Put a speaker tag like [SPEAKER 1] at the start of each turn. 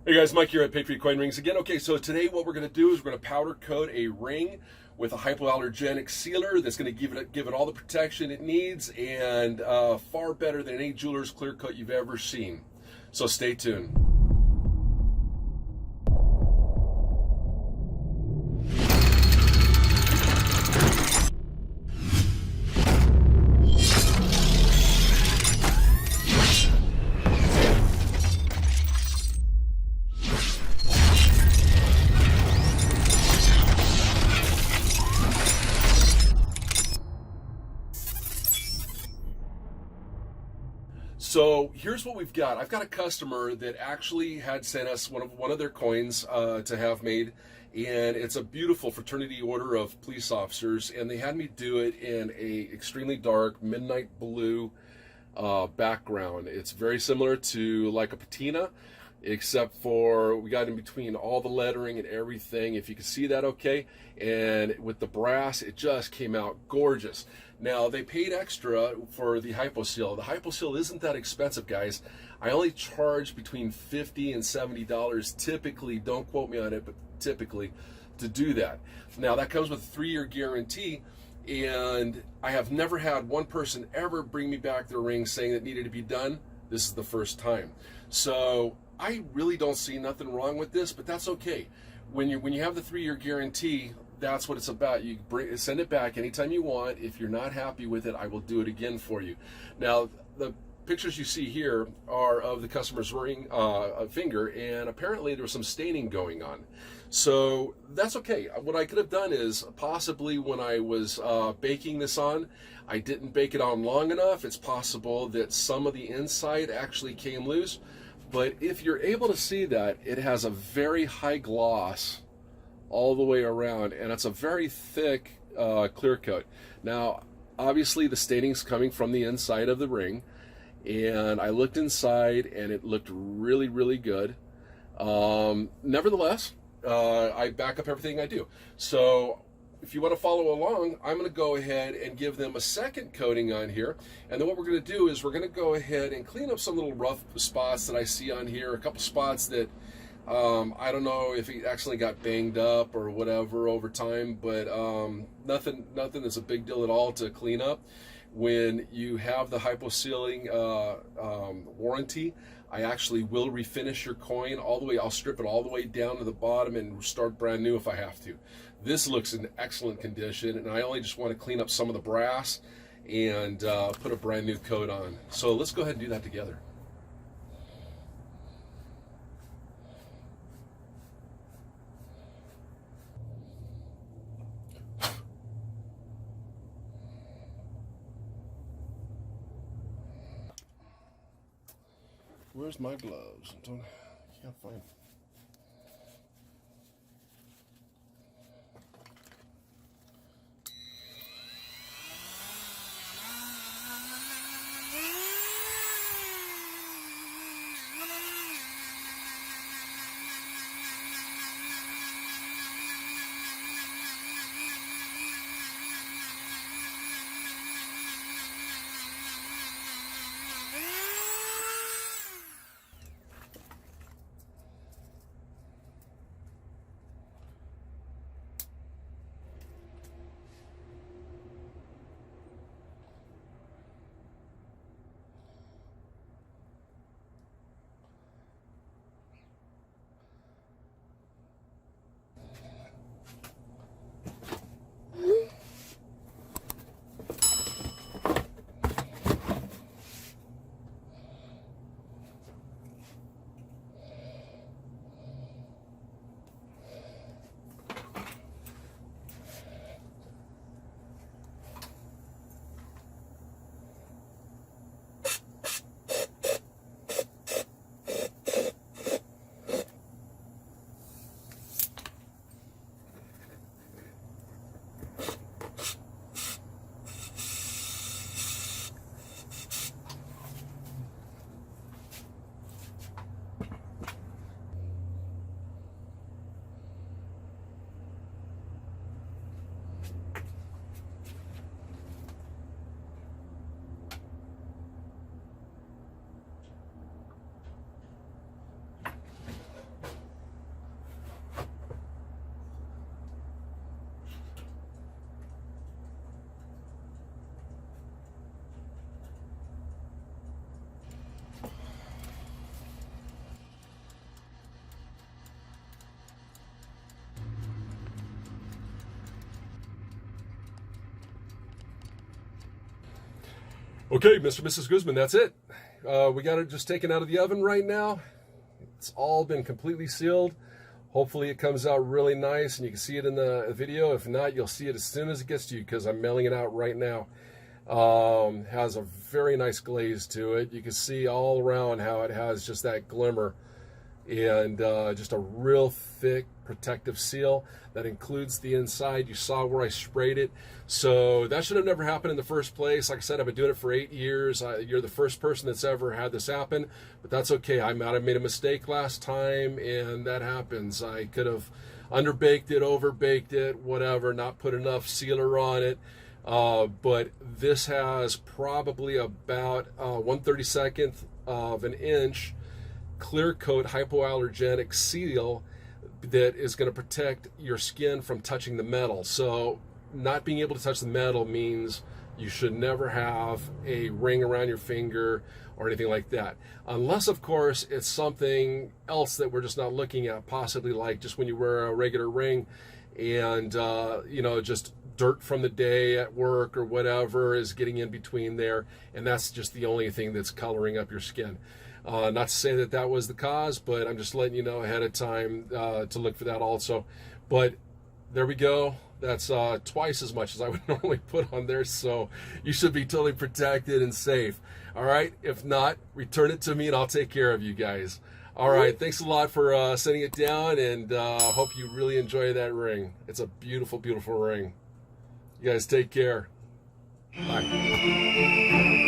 [SPEAKER 1] Hey guys, Mike here at Patriot Coin Rings again. Okay, so today what we're going to do is we're going to powder coat a ring with a hypoallergenic sealer that's going to give it all the protection it needs, and far better than any jeweler's clear coat you've ever seen. So stay tuned. So here's what we've got. I've got a customer that actually had sent us one of their coins to have made, and it's a beautiful fraternity order of police officers, and they had me do it in a extremely dark midnight blue background. It's very similar to like a patina, except for we got in between all the lettering and everything, if you can see that okay. And with the brass, it just came out gorgeous. Now, they paid extra for the HYPOSEALER. The HYPOSEALER isn't that expensive, guys. I only charge between $50 and $70 typically, don't quote me on it, but typically, to do that. Now, that comes with a 3-year guarantee, and I have never had one person ever bring me back their ring saying it needed to be done. This is the first time. So I really don't see nothing wrong with this, but that's okay. When you have the 3-year guarantee, that's what it's about. You send it back anytime you want. If you're not happy with it, I will do it again for you. Now, the pictures you see here are of the customer's ring finger, and apparently there was some staining going on. So that's okay. What I could have done is possibly when I was baking this on, I didn't bake it on long enough. It's possible that some of the inside actually came loose. But if you're able to see that, it has a very high gloss all the way around, and it's a very thick clear coat. Now, obviously the staining's coming from the inside of the ring, and I looked inside and it looked really, really good. Nevertheless, I back up everything I do. So if you want to follow along, I'm going to go ahead and give them a second coating on here. And then what we're going to do is we're going to go ahead and clean up some little rough spots that I see on here, a couple spots that I don't know if it actually got banged up or whatever over time, but nothing that's a big deal at all to clean up. When you have the hyposealing warranty, I actually will refinish your coin all the way. I'll strip it all the way down to the bottom and start brand new if I have to. This looks in excellent condition, and I only just want to clean up some of the brass and put a brand new coat on. So let's go ahead and do that together. Where's my gloves? I can't find them. Okay, Mr. and Mrs. Guzman, that's it. We got it just taken out of the oven right now. It's all been completely sealed. Hopefully it comes out really nice and you can see it in the video. If not, you'll see it as soon as it gets to you because I'm mailing it out right now. Has a very nice glaze to it. You can see all around how it has just that glimmer and just a real thick protective seal that includes the inside. You saw where I sprayed it, so that should have never happened in the first place. Like I said, I've been doing it for 8 years. You're the first person that's ever had this happen, but that's okay. I might have made a mistake last time, and that happens. I could have underbaked it, overbaked it, whatever, not put enough sealer on it. But this has probably about 1/32 of an inch clear coat hypoallergenic seal that is going to protect your skin from touching the metal. So not being able to touch the metal means you should never have a ring around your finger or anything like that, unless of course it's something else that we're just not looking at, possibly like just when you wear a regular ring and you know, just dirt from the day at work or whatever is getting in between there, and that's just the only thing that's coloring up your skin. Not to say that that was the cause, but I'm just letting you know ahead of time to look for that also. But there we go. That's twice as much as I would normally put on there, so you should be totally protected and safe. All right, if not, return it to me and I'll take care of you guys. All right, thanks a lot for sending it down, and hope you really enjoy that ring. It's a beautiful, beautiful ring. You guys take care. Bye.